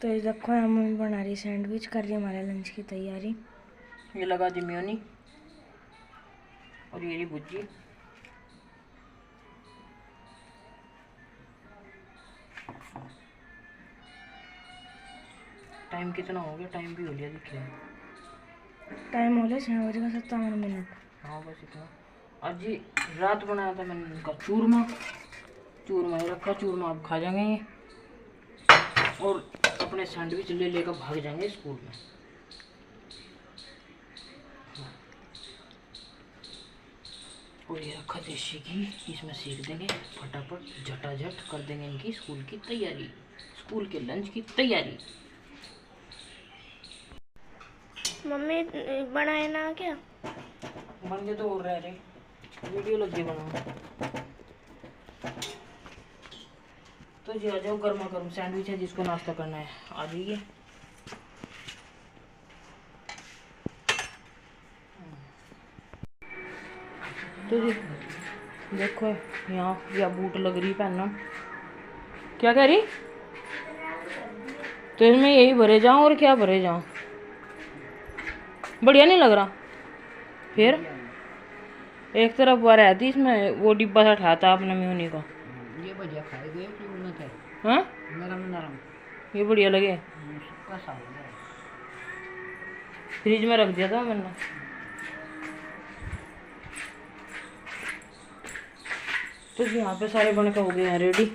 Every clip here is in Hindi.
तो ये देखो मम्मी बना रही सैंडविच, कर रही है हमारे लंच की तैयारी। ये लगा दी मेयोनी और ये रही भुजी। टाइम कितना हो गया? टाइम भी हो लिया देखिए। टाइम हो गया 6:57। हाँ बस इतना। आज जी रात बनाया था मैंने इनका चूरमा। चूरमा ही रखा, चूरमा अब खा जाएंगे ये और अपने सैंडविच ले लेकर भाग जाएंगे स्कूल में। और ये रखा देसी घी, इसमें सेक देंगे फटाफट, झटाझट कर देंगे इनकी स्कूल की तैयारी, स्कूल के लंच की तैयारी। मम्मी बनाए ना क्या? बन के तो और रह रहे, वीडियो लग गई बना। तो जी आ जाओ, गर्मा गर्म सैंडविच है, जिसको नाश्ता करना है आ जाइए। तो जी देखो यहाँ या बूट लग रही पहनना। क्या कह रही? तो इसमें यही भरे जाऊं और क्या भरे जाऊं? बढ़िया नहीं लग रहा। फिर एक तरफ वो रहती, इसमें वो डिब्बा सा उठाता आपने मेयोनी का। ये बढ़िया खाएगे कि उन्नत है। हाँ नरम नरम। ये बढ़िया लगे। सुक्का सा हो गया। फ्रिज में रख दिया था मैंने। तो यहाँ पे सारे बन के हो गए हैं रेडी।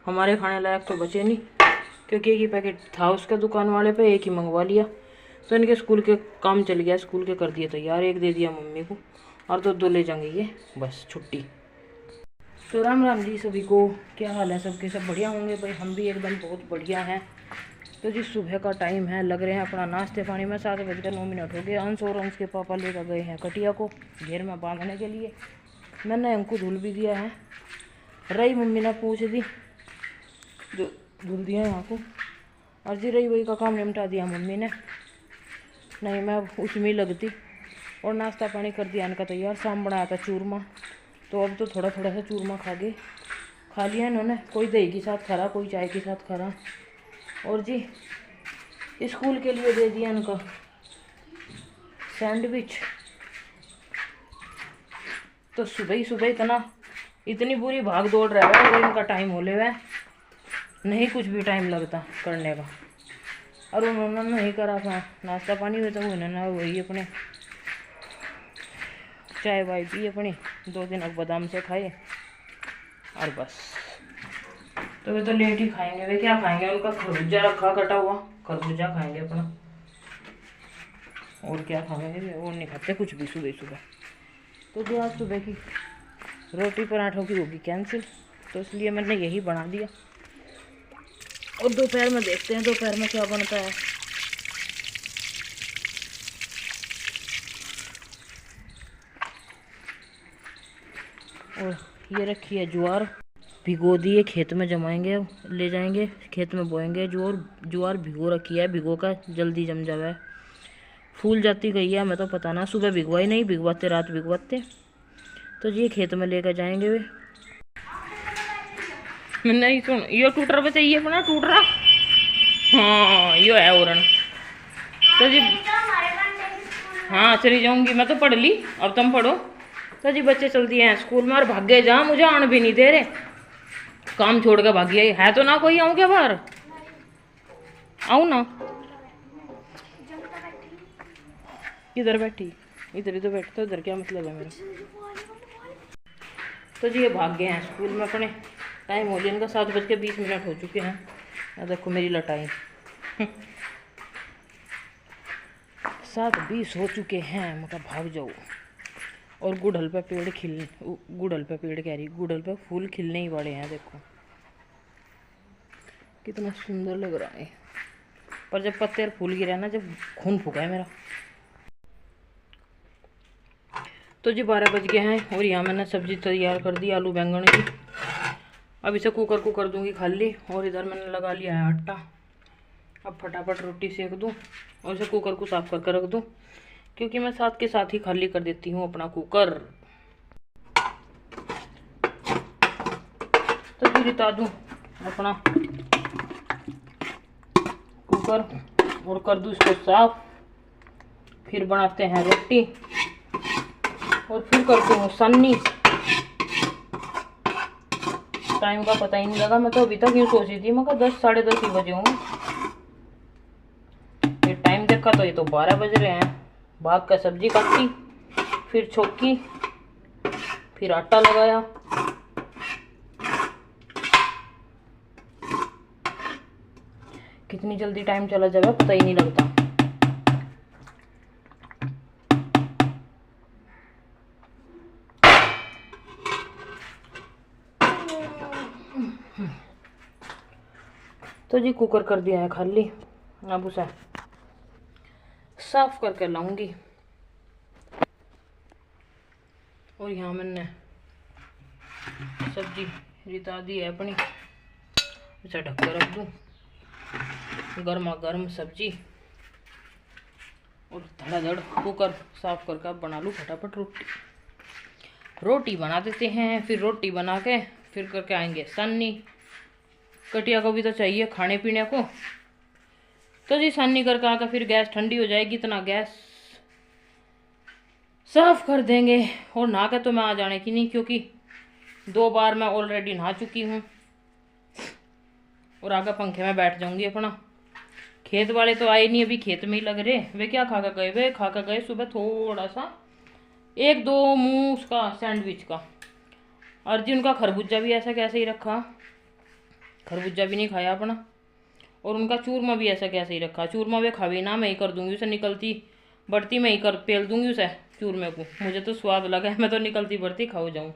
हमारे खाने लायक तो बचे नहीं, क्योंकि एक ही पैकेट था उसका दुकान वाले पे, एक ही मंगवा लिया। तो इनके स्कूल के काम चल गया, स्कूल के कर दिए तैयार, एक दे दिया मम्मी को और दो ले जाएंगे ये, बस छुट्टी। तो राम राम जी सभी को, क्या हाल है सबके? सब बढ़िया होंगे भाई, हम भी एकदम बहुत बढ़िया हैं। तो जी सुबह का टाइम है, लग रहे हैं अपना नाश्ते पानी में। 7:09 हो गए। अंश और अंश के पापा लेकर गए हैं कटिया को घेर में बांधने के लिए। मैंने उनको धुल भी दिया है, रही मम्मी ने पूछ दी जो धुल दिया यहाँ को। और जी रही वही का काम निपटा दिया मम्मी ने, नहीं मैं उसमें ही लगती। और नाश्ता पानी कर दिया इनका तैयार। शाम बनाया था चूरमा, तो अब तो थोड़ा थोड़ा सा चूरमा खा लिया इन्होंने। कोई दही के साथ खा रहा, कोई चाय के साथ खा रहा। और जी स्कूल के लिए दे दिया इनका सैंडविच। तो सुबह ही सुबह इतनी बुरी भाग दौड़ रहा है वो, इनका टाइम हो ले हुआ नहीं, कुछ भी टाइम लगता करने का। और उन्होंने नहीं करा था नाश्ता पानी में, तो उन्होंने वही अपने चाय वाय पी अपनी, 2 दिन बादाम से खाए और बस। तो वे तो लेट ही खाएंगे। वे क्या खाएंगे? उनका खरबूजा रखा कटा हुआ, खरबूजा खाएंगे अपना, और क्या खाएंगे? वो नहीं खाते कुछ भी सुबह सुबह। तो जो आज सुबह की रोटी पराठों की होगी कैंसिल, तो इसलिए मैंने यही बना दिया। और दोपहर में देखते हैं दोपहर में क्या बनता है। और ये रखी है ज्वार, भिगो दिए, खेत में जमाएंगे, ले जाएंगे खेत में बोएंगे। ज्वार भिगो रखी है, भिगो का जल्दी जम जावा है। फूल जाती गई है, मैं तो पता ना, सुबह भिगवाई नहीं, भिगवाते रात भिगवाते। तो ये खेत में लेकर जाएंगे वे। नहीं सुन, ये टूटर पे चाहिए अपना टूट रहा। हाँ यो है ओरन। तो जी हाँ चली जाऊंगी, मैं तो पढ़ ली, अब तुम पढ़ो। तो जी बच्चे चल दिए हैं स्कूल में, और भागे जा, मुझे आने भी नहीं दे रहे, काम छोड़ के भागी है तो ना कोई। आऊँ क्या बाहर? आऊँ ना? इधर बैठी, इधर ही तो बैठ, तो इधर क्या मतलब है मेरा? तो जी ये भाग गए हैं स्कूल में अपने। टाइम हो गया इनका, 7:20 हो चुके हैं। या देखो मेरी लटाई 7:20 हो चुके हैं, मैं भाग जाओ। और गुड़हल पे पेड़ फूल खिलने ही वाले हैं, देखो कितना सुंदर लग रहा है। पर जब पत्ते और फूल गिरा ना, जब खून फूका है मेरा। तो जी 12 बज गए हैं, और यहाँ मैंने सब्जी तैयार कर दी आलू बैंगन की। अब इसे कुकर को कर दूंगी खाली। और इधर मैंने लगा लिया है आटा, अब फटाफट रोटी सेक दूं और इसे कुकर को साफ करके रख दूं, क्योंकि मैं साथ के साथ ही खाली कर देती हूँ अपना कुकर। तो फिर रिता दूं अपना कुकर और कर दूँ इसको साफ। फिर बनाते हैं रोटी और फिर करती हूँ सन्नी। टाइम का पता ही नहीं लगा, मैं तो अभी तक यूँ सोची थी मैं 10 साढ़े 10 ही बजे होंगे। ये टाइम देखा तो ये तो 12 बज रहे हैं। भाग का सब्जी काटी, फिर छोकी, फिर आटा लगाया। कितनी जल्दी टाइम चला जाए पता ही नहीं लगता। तो जी कुकर कर दिया है खाली, अब उसे साफ करके लाऊंगी। और यहाँ मैंने सब्जी रिता दी है अपनी, उसे ढक कर रख दूँ। गर्मा गर्म सब्जी और धड़ाधड़ कुकर साफ करके अब बना लूँ फटाफट रोटी। रोटी बना देते हैं, फिर रोटी बना के फिर करके आएंगे सन्नी। कटिया को भी तो चाहिए खाने पीने को। तो जी सन्नी करके आकर फिर गैस ठंडी हो जाएगी, इतना गैस साफ कर देंगे। और नहा के तो मैं आ जाने की नहीं, क्योंकि 2 बार मैं ऑलरेडी नहा चुकी हूँ। और आगे पंखे में बैठ जाऊंगी अपना। खेत वाले तो आए नहीं, अभी खेत में ही लग रहे। वे क्या खा कर गए? वे खा कर गए सुबह थोड़ा सा 1-2 मुंह उसका सैंडविच का। अर्जुन का खरबूजा भी ऐसा कैसे ही रखा, खरबूजा भी नहीं खाया अपना। और उनका चूरमा भी ऐसा कैसे ही रखा। चूरमा वे खावे ना, मैं ही कर दूंगी उसे निकलती बढ़ती, मैं ही कर पेल दूंगी उसे चूरमे को। मुझे तो स्वाद लगा है, मैं तो निकलती बढ़ती खाओ जाऊँ,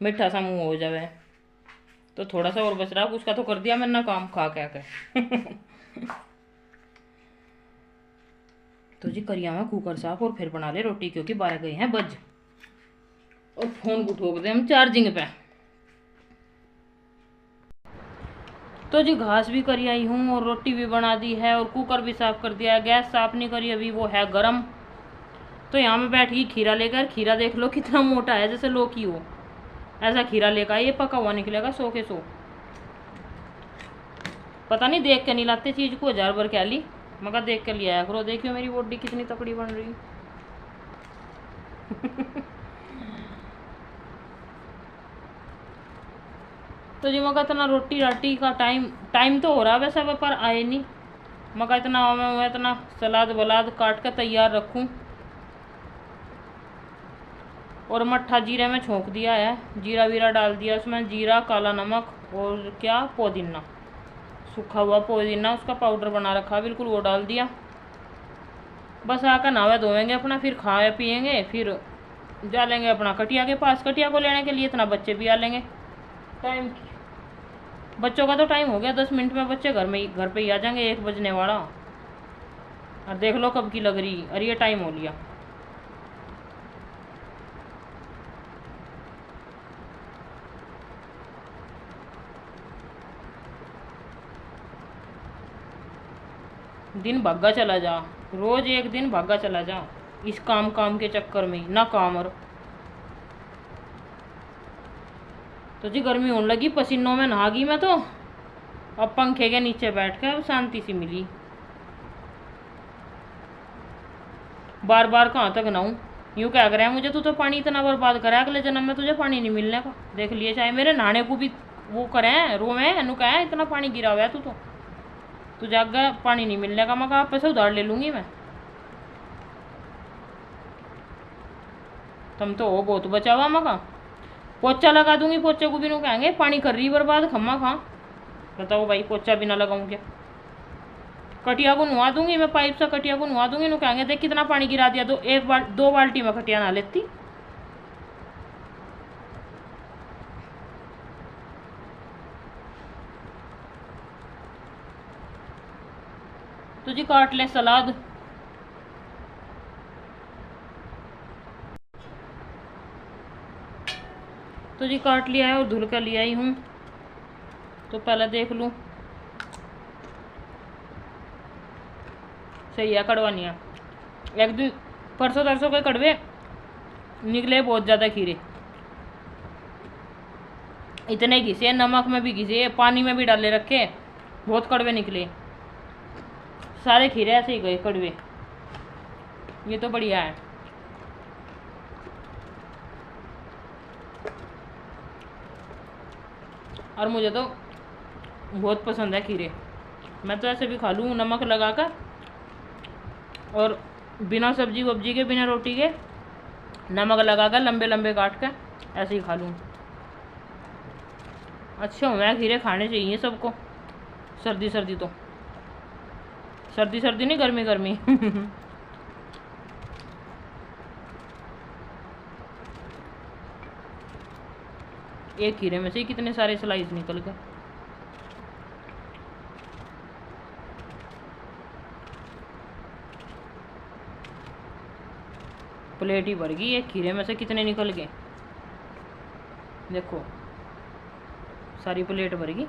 मीठा सा मुँह हो जावे। तो थोड़ा सा और बच रहा, उसका तो कर दिया मैंने ना काम खा क्या कर। तो जी करिया में कुकर साफ और फिर बना ले रोटी, क्योंकि 12 गए हैं बज। और फोन को ठोक दे हम चार्जिंग पे। तो जी घास भी करी आई हूँ और रोटी भी बना दी है और कुकर भी साफ कर दिया है। गैस साफ नहीं करी अभी, वो है गरम। तो यहाँ में बैठ गई खीरा लेकर। खीरा देख लो कितना मोटा है, जैसे लौकी हो ऐसा खीरा लेकर। ये पका हुआ निकलेगा 100 के 100। पता नहीं देख के नहीं लाते चीज को, 1000 बार क्या ली, मगर देख के लिया करो। देखियो मेरी बॉडी कितनी तकड़ी बन रही। तो जी मगर इतना रोटी राटी का टाइम तो हो रहा है वैसे, पर आए नहीं। मगर इतना सलाद वलाद काट कर तैयार रखूं। और मट्ठा जीरे में छोंक दिया है, जीरा वीरा डाल दिया उसमें, जीरा काला नमक और क्या पुदीना, सूखा हुआ पुदीना उसका पाउडर बना रखा बिल्कुल, वो डाल दिया। बस आकर नहावे धोएंगे अपना, फिर खाए पियेंगे, फिर जा लेंगे अपना कटिया के पास। कटिया को लेने के लिए इतना बच्चे भी आ लेंगे। टाइम बच्चों का तो टाइम हो गया, 10 मिनट में बच्चे घर पे ही आ जाएंगे, 1 बजने वाला। और देख लो कब की लग रही, अरे ये टाइम हो लिया। दिन भागा चला जा, रोज एक दिन भागा चला जा इस काम के चक्कर में ना काम। और तो जी गर्मी होने लगी, पसीनों में नहा गई मैं तो। अब पंखे के नीचे बैठ कर शांति सी मिली। बार बार कहाँ तक नहाऊं? यूँ क्या कर रहा है मुझे, तू तो पानी इतना बर्बाद करा, अगले जन्म में तुझे पानी नहीं मिलने का। देख लिए चाहे मेरे नहाने को भी वो करें रोवे नु कहा है, इतना पानी गिरा हुआ है तू तुझे आगे पानी नहीं मिलने का। मैं कहा पैसे उधार ले लूंगी मैं। तुम तो हो बहुत बचावा। मैं कहा पोचा लगा दूंगी, पोचे को भी नु कहेंगे पानी कर रही बर्बाद खम्मा खा। बताओ भाई पोचा भी ना लगाऊं क्या? कटिया को नुआ दूंगी मैं, पाइप से कटिया को नुआ दूंगी, नु कहेंगे देख कितना पानी गिरा दिया। तो 2 बाल्टी में कटिया ना लेती। तो जी काट ले सलाद। तो जी काट लिया है और धुल कर लिया ही हूँ। तो पहले देख लूँ सही है कड़वानी है। एक दिन परसों तरसों के कड़वे निकले बहुत ज़्यादा खीरे, इतने घिसे, नमक में भी घिसे, पानी में भी डाले रखे, बहुत कड़वे निकले। सारे खीरे ऐसे ही गए कड़वे। ये तो बढ़िया है। और मुझे तो बहुत पसंद है खीरे। मैं तो ऐसे भी खा लूँ नमक लगा कर, और बिना सब्जी वब्जी के, बिना रोटी के, नमक लगा कर लंबे लंबे काट कर ऐसे ही खा लूँ। अच्छे हो मैं, खीरे खाने चाहिए सबको। सर्दी सर्दी तो, सर्दी सर्दी नहीं, गर्मी गर्मी। एक खीरे में से ही कितने सारे स्लाइस निकल गए। प्लेट ही भर गई, एक खीरे में से कितने निकल गए देखो, सारी प्लेट भर गई।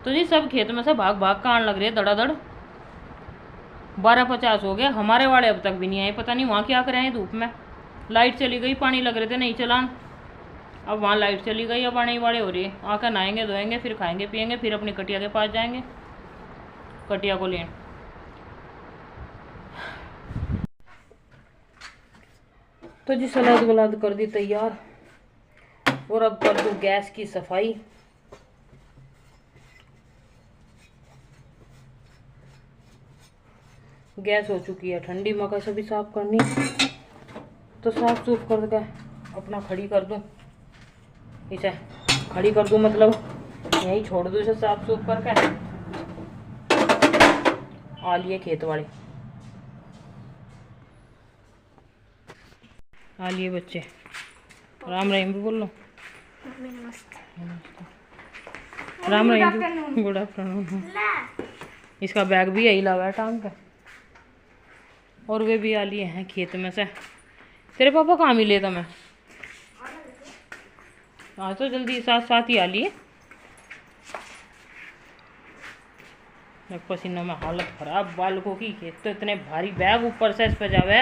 तो जी सब खेत में से भाग भाग का आने लग रहे हैं धड़ाधड़। 12:50 हो गया, हमारे वाले अब तक भी नहीं आए। पता नहीं वहाँ क्या कर रहे हैं धूप में। लाइट चली गई, पानी लग रहे थे नहीं चलान, अब वहाँ लाइट चली गई, अब आने वाले हो रही है। आकर नहाएंगे धोएंगे, फिर खाएंगे पिएंगे, फिर अपनी कटिया के पास जाएंगे कटिया को लें। तो जी सलाद वलाद कर दी तैयार, और अब कर दूँ गैस की सफाई। गैस हो चुकी है ठंडी, मगर से भी साफ करनी, तो साफ सूफ करके अपना खड़ी कर दूँ इसे। खड़ी कर दूँ मतलब यहीं छोड़ दूँ इसे साफ सूफ करके। आ लिए खेत वाले, आ लिए बच्चे। राम रहीम भी बोल लो। Ram Rahim, good afternoon. इसका बैग भी यही लगा है टांग पे, और वे भी आ लिए हैं खेत में से। तेरे पापा कहाँ मिले तुम्हें? हाँ तो जल्दी साथ साथ ही आ लिए। पसीना में हालत खराब बालकों की। खेत तो इतने भारी बैग ऊपर से इस पे जावे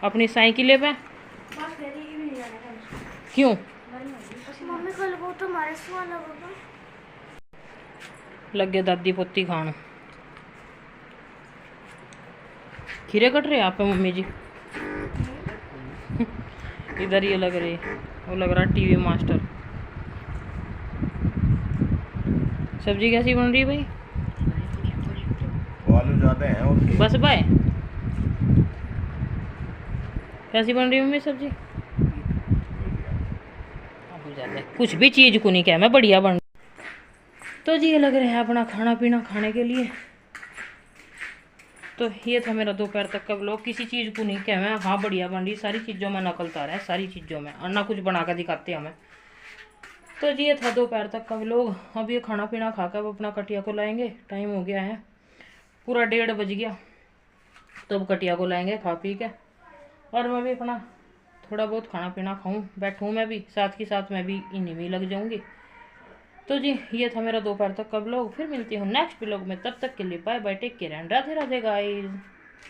अपनी साइकिले पे। क्यों? मम्मी कल वो तो हमारे सवाल होगा। लगे दादी पोती खान। खीरे कट रहे आप पे मम्मी जी। इधर ये लग रही, वो लग रहा टीवी मास्टर। सब्जी कैसी बन रही है भाई? आलू ज्यादा हैं और बस बाय। कैसी बन रही है मम्मी सब्जी? कुछ भी चीज को नहीं कह मैं, बढ़िया बन। तो जी ये लग रहे हैं अपना खाना पीना खाने के लिए। तो ये था मेरा दोपहर तक का व्लॉग। किसी चीज़ को नहीं कह मैं, हाँ बढ़िया बन रही, सारी चीज़ों में नकलता रहा है, सारी चीज़ों में, और ना कुछ बना कर दिखाते हमें। तो जी ये था दोपहर तक का व्लॉग। अब ये खाना पीना खाकर अब अपना कटिया को लाएंगे। टाइम हो गया है पूरा 1:30 बज गया, तो अब कटिया को लाएंगे खा पी के, और मैं भी अपना थोड़ा बहुत खाना पीना खाऊं, बैठूं मैं भी, साथ के साथ मैं भी इन्हीं में लग जाऊंगी। तो जी ये था मेरा दोपहर तक का व्लॉग। फिर मिलती हूँ नेक्स्ट व्लॉग में, तब तक के लिए bye bye, take care and Radhe Radhe guys.